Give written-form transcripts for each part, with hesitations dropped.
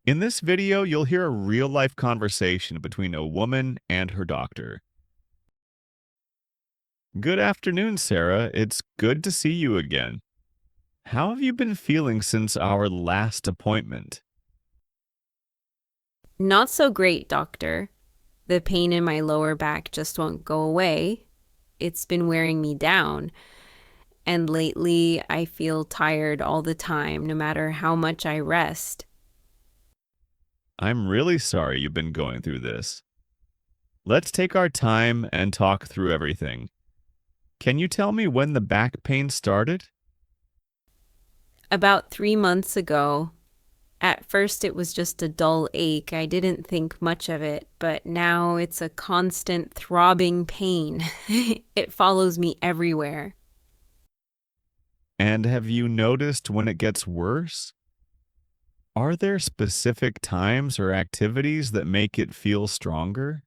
In this video, you'll hear a real-life conversation between a woman and her doctor. Good afternoon, Sarah. It's good to see you again. How have you been feeling since our last appointment? Not so great, doctor. The pain in my lower back just won't go away. It's been wearing me down. And lately, I feel tired all the time, no matter how much I rest. I'm really sorry you've been going through this. Let's take our time and talk through everything. Can you tell me when the back pain started? About 3 months ago, at first it was just a dull ache. I didn't think much of it, but now it's a constant throbbing pain. It follows me everywhere. And have you noticed when it gets worse? Are there specific times or activities that make it feel stronger?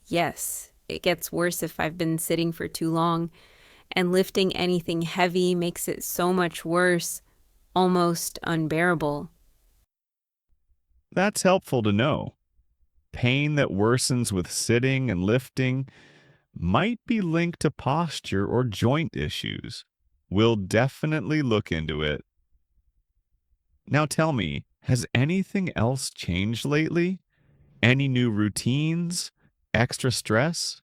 Yes, it gets worse if I've been sitting for too long, and lifting anything heavy makes it so much worse, almost unbearable. That's helpful to know. Pain that worsens with sitting and lifting might be linked to posture or joint issues. We'll definitely look into it. Now tell me, has anything else changed lately? Any new routines? Extra stress?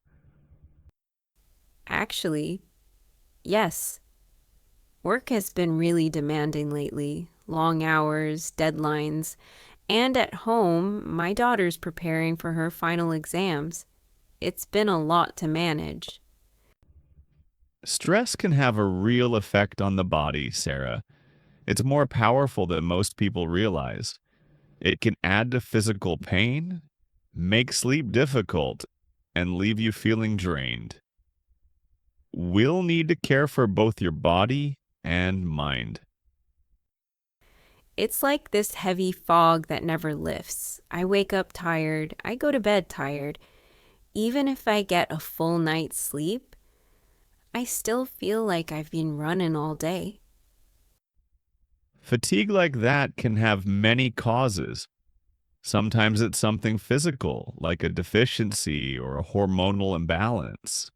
Actually, yes, work has been really demanding lately. Long hours, deadlines, and at home, my daughter's preparing for her final exams. It's been a lot to manage. Stress can have a real effect on the body, Sarah. It's more powerful than most people realize. It can add to physical pain, make sleep difficult, and leave you feeling drained. We'll need to care for both your body and mind. It's like this heavy fog that never lifts. I wake up tired, I go to bed tired. Even if I get a full night's sleep, I still feel like I've been running all day. Fatigue like that can have many causes. Sometimes it's something physical, like a deficiency or a hormonal imbalance.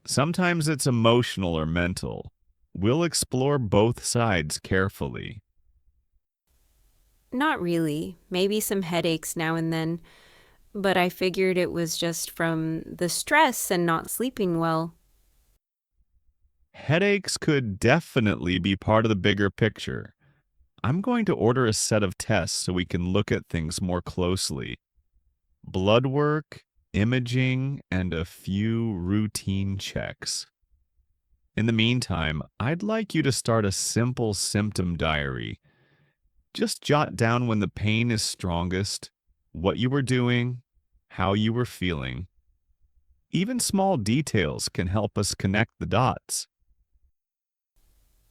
Sometimes it's emotional or mental. We'll explore both sides carefully. Not really, maybe some headaches now and then, but I figured it was just from the stress and not sleeping well. Headaches could definitely be part of the bigger picture. I'm going to order a set of tests so we can look at things more closely. Blood work, imaging, and a few routine checks. In the meantime, I'd like you to start a simple symptom diary. Just jot down when the pain is strongest, what you were doing, how you were feeling. Even small details can help us connect the dots.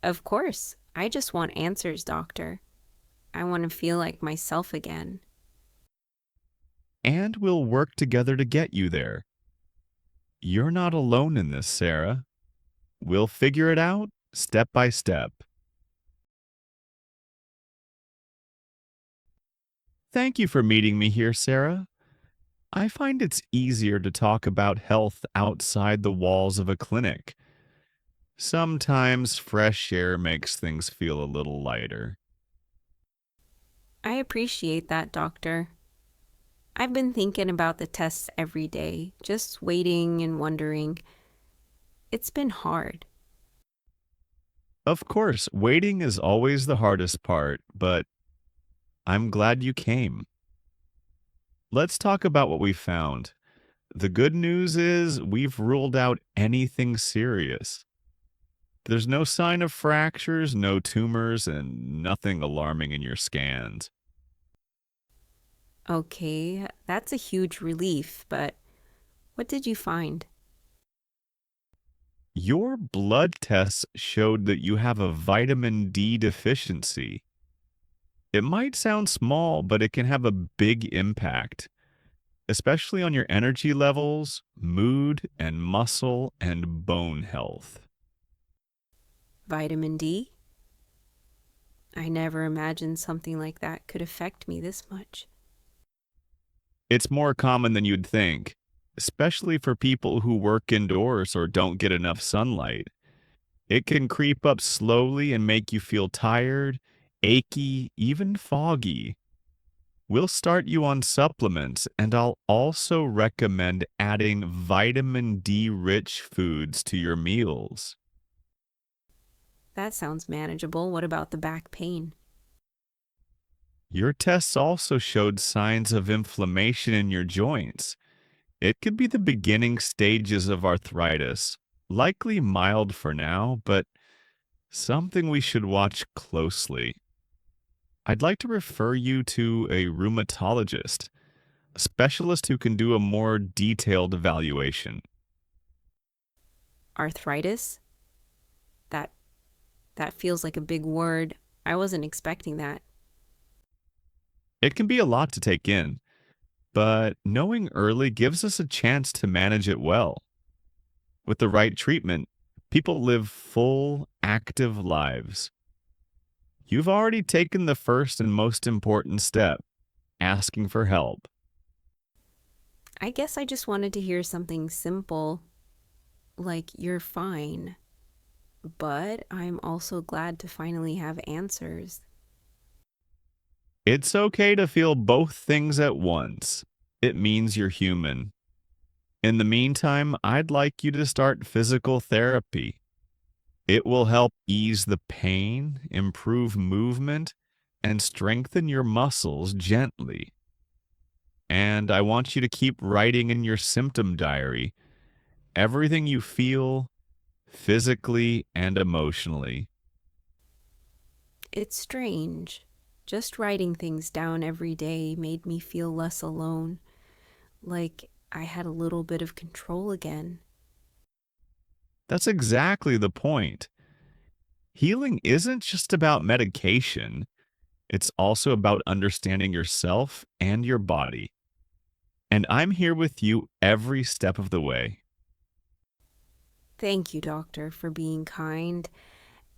Of course, I just want answers, doctor. I want to feel like myself again. And we'll work together to get you there. You're not alone in this, Sarah. We'll figure it out step by step. Thank you for meeting me here, Sarah. I find it's easier to talk about health outside the walls of a clinic. Sometimes fresh air makes things feel a little lighter. I appreciate that, doctor. I've been thinking about the tests every day, just waiting and wondering. It's been hard. Of course, waiting is always the hardest part, but I'm glad you came. Let's talk about what we found. The good news is we've ruled out anything serious. There's no sign of fractures, no tumors, and nothing alarming in your scans. Okay, that's a huge relief, but what did you find? Your blood tests showed that you have a vitamin D deficiency. It might sound small, but it can have a big impact, especially on your energy levels, mood, and muscle and bone health. Vitamin D? I never imagined something like that could affect me this much. It's more common than you'd think, especially for people who work indoors or don't get enough sunlight. It can creep up slowly and make you feel tired, achy, even foggy. We'll start you on supplements, and I'll also recommend adding vitamin D rich foods to your meals. That sounds manageable. What about the back pain? Your tests also showed signs of inflammation in your joints. It could be the beginning stages of arthritis, likely mild for now, but something we should watch closely. I'd like to refer you to a rheumatologist, a specialist who can do a more detailed evaluation. Arthritis? That that feels like a big word. I wasn't expecting that. It can be a lot to take in, but knowing early gives us a chance to manage it well. With the right treatment, people live full, active lives. You've already taken the first and most important step, asking for help. I guess I just wanted to hear something simple like you're fine. But I'm also glad to finally have answers. It's okay to feel both things at once. It means you're human. In the meantime, I'd like you to start physical therapy. It will help ease the pain, improve movement, and strengthen your muscles gently. And I want you to keep writing in your symptom diary everything you feel physically and emotionally. It's strange. Just writing things down every day made me feel less alone, like I had a little bit of control again. That's exactly the point. Healing isn't just about medication, it's also about understanding yourself and your body. And I'm here with you every step of the way. Thank you, doctor, for being kind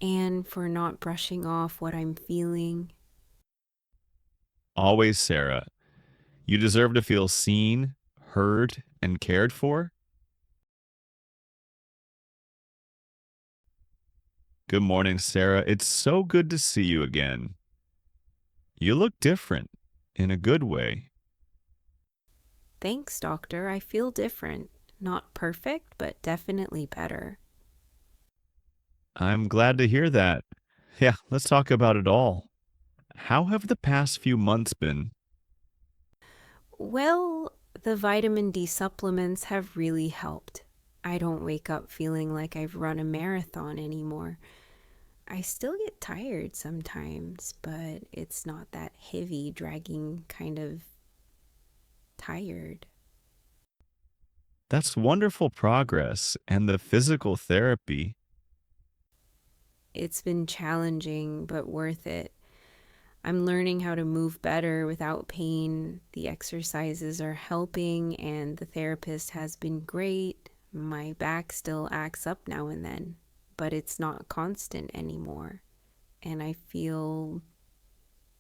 and for not brushing off what I'm feeling. Always, Sarah, you deserve to feel seen, heard, and cared for. Good morning, Sarah. It's so good to see you again. You look different in a good way. Thanks, doctor. I feel different. Not perfect, but definitely better. I'm glad to hear that. Yeah, let's talk about it all. How have the past few months been? Well, the vitamin D supplements have really helped. I don't wake up feeling like I've run a marathon anymore. I still get tired sometimes, but it's not that heavy, dragging kind of tired. That's wonderful progress, and the physical therapy. It's been challenging, but worth it. I'm learning how to move better without pain. The exercises are helping, and the therapist has been great. My back still acts up now and then, but it's not constant anymore. And I feel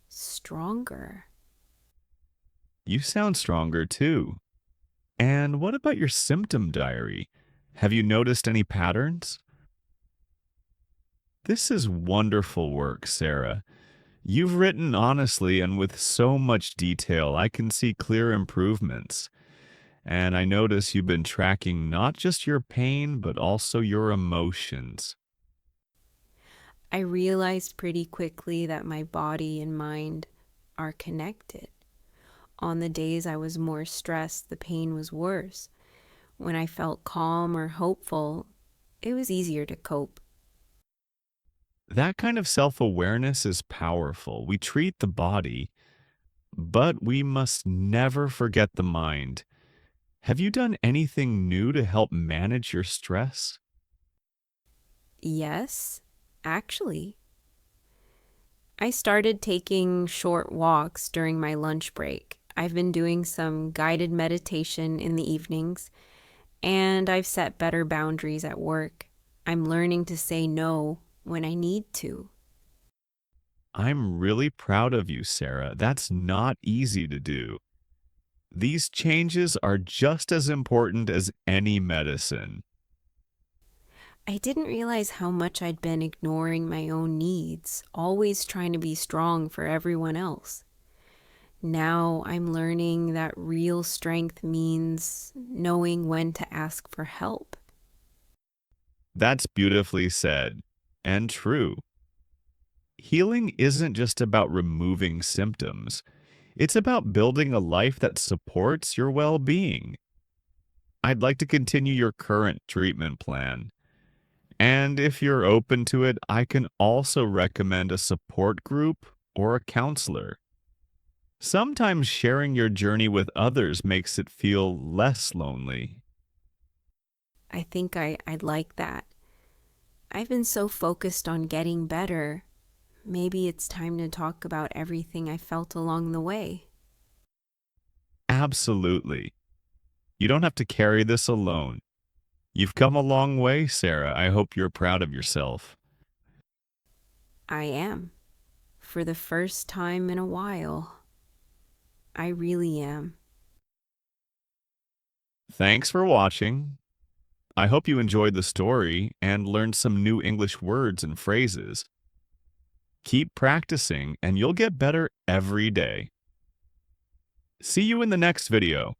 stronger. You sound stronger too. And what about your symptom diary? Have you noticed any patterns? This is wonderful work, Sarah. You've written honestly and with so much detail. I can see clear improvements. And I notice you've been tracking not just your pain, but also your emotions. I realized pretty quickly that my body and mind are connected. On the days I was more stressed, the pain was worse. When I felt calm or hopeful, it was easier to cope. That kind of self awareness is powerful. We treat the body, but we must never forget the mind. Have you done anything new to help manage your stress? Yes, actually, I started taking short walks during my lunch break. I've been doing some guided meditation in the evenings, and I've set better boundaries at work. I'm learning to say no when I need to. I'm really proud of you, Sarah. That's not easy to do. These changes are just as important as any medicine. I didn't realize how much I'd been ignoring my own needs, always trying to be strong for everyone else. Now I'm learning that real strength means knowing when to ask for help. That's beautifully said and true. Healing isn't just about removing symptoms. It's about building a life that supports your well-being. I'd like to continue your current treatment plan. And if you're open to it, I can also recommend a support group or a counselor. Sometimes sharing your journey with others makes it feel less lonely. I think I'd like that. I've been so focused on getting better. Maybe it's time to talk about everything I felt along the way. Absolutely. You don't have to carry this alone. You've come a long way, Sarah. I hope you're proud of yourself. I am. For the first time in a while. I really am. Thanks for watching. I hope you enjoyed the story and learned some new English words and phrases. Keep practicing and you'll get better every day. See you in the next video.